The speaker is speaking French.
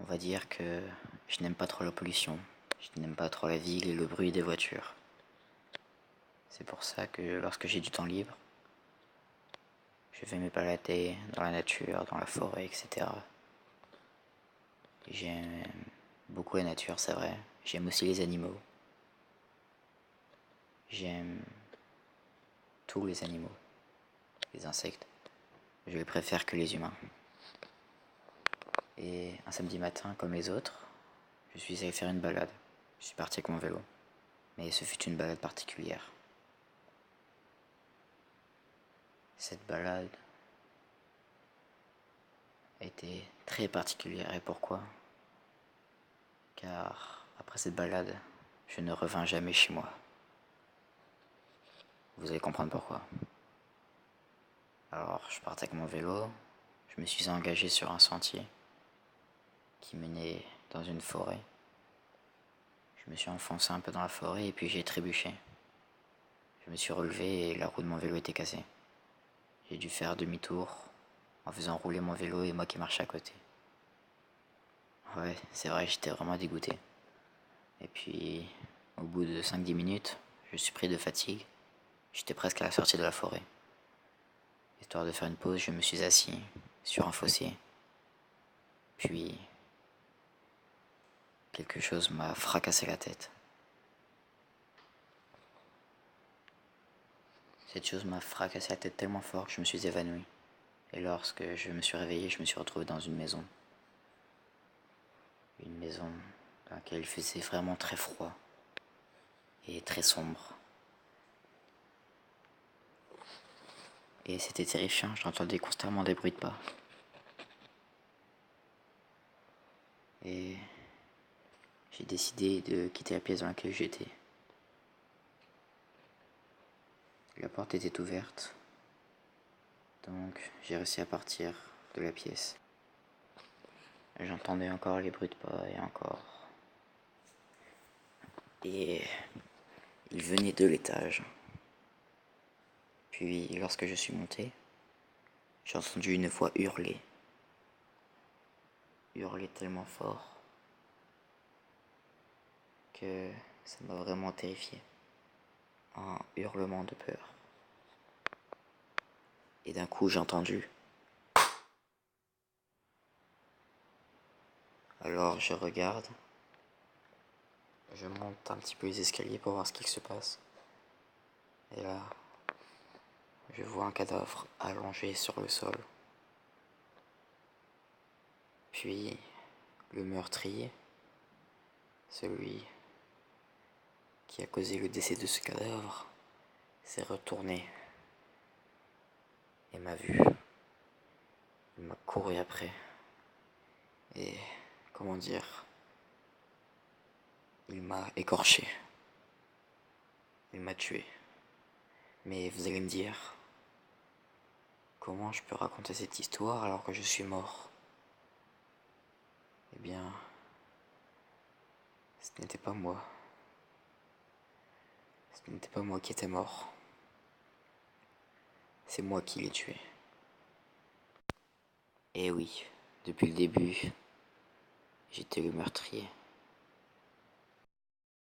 On va dire que je n'aime pas trop la pollution, je n'aime pas trop la ville et le bruit des voitures. C'est pour ça que lorsque j'ai du temps libre, je vais me balader dans la nature, dans la forêt, etc. J'aime beaucoup la nature, c'est vrai. J'aime aussi les animaux. J'aime tous les animaux, les insectes. Je les préfère que les humains. Et un samedi matin, comme les autres, je suis allé faire une balade. Je suis parti avec mon vélo. Mais ce fut une balade particulière. Cette balade était très particulière. Et pourquoi? Car après cette balade, je ne revins jamais chez moi. Vous allez comprendre pourquoi. Alors, je partais avec mon vélo, je me suis engagé sur un sentier qui menait dans une forêt. Je me suis enfoncé un peu dans la forêt et puis j'ai trébuché. Je me suis relevé et la roue de mon vélo était cassée. J'ai dû faire demi-tour en faisant rouler mon vélo et moi qui marchais à côté. Ouais, c'est vrai, j'étais vraiment dégoûté. Et puis, au bout de 5-10 minutes, je suis pris de fatigue. J'étais presque à la sortie de la forêt. Histoire de faire une pause, je me suis assis sur un fossé. Puis, quelque chose m'a fracassé la tête. Cette chose m'a fracassé la tête tellement fort que je me suis évanoui. Et lorsque je me suis réveillé, je me suis retrouvé dans une maison. Une maison dans laquelle il faisait vraiment très froid et très sombre. Et c'était terrifiant, j'entendais constamment des bruits de pas. Et j'ai décidé de quitter la pièce dans laquelle j'étais. La porte était ouverte, donc j'ai réussi à partir de la pièce. J'entendais encore les bruits de pas et encore. Et ils venaient de l'étage. Puis lorsque je suis monté, j'ai entendu une voix hurler. Hurler tellement fort que ça m'a vraiment terrifié. Un hurlement de peur. Et d'un coup j'ai entendu. Alors je regarde. Je monte un petit peu les escaliers pour voir ce qu'il se passe. Et là, je vois un cadavre allongé sur le sol. Puis, le meurtrier, celui qui a causé le décès de ce cadavre, s'est retourné et m'a vu. Il m'a couru après. Et, comment dire, il m'a écorché. Il m'a tué. Mais vous allez me dire, comment je peux raconter cette histoire alors que je suis mort? Eh bien, ce n'était pas moi. Ce n'était pas moi qui étais mort. C'est moi qui l'ai tué. Et oui, depuis le début, j'étais le meurtrier.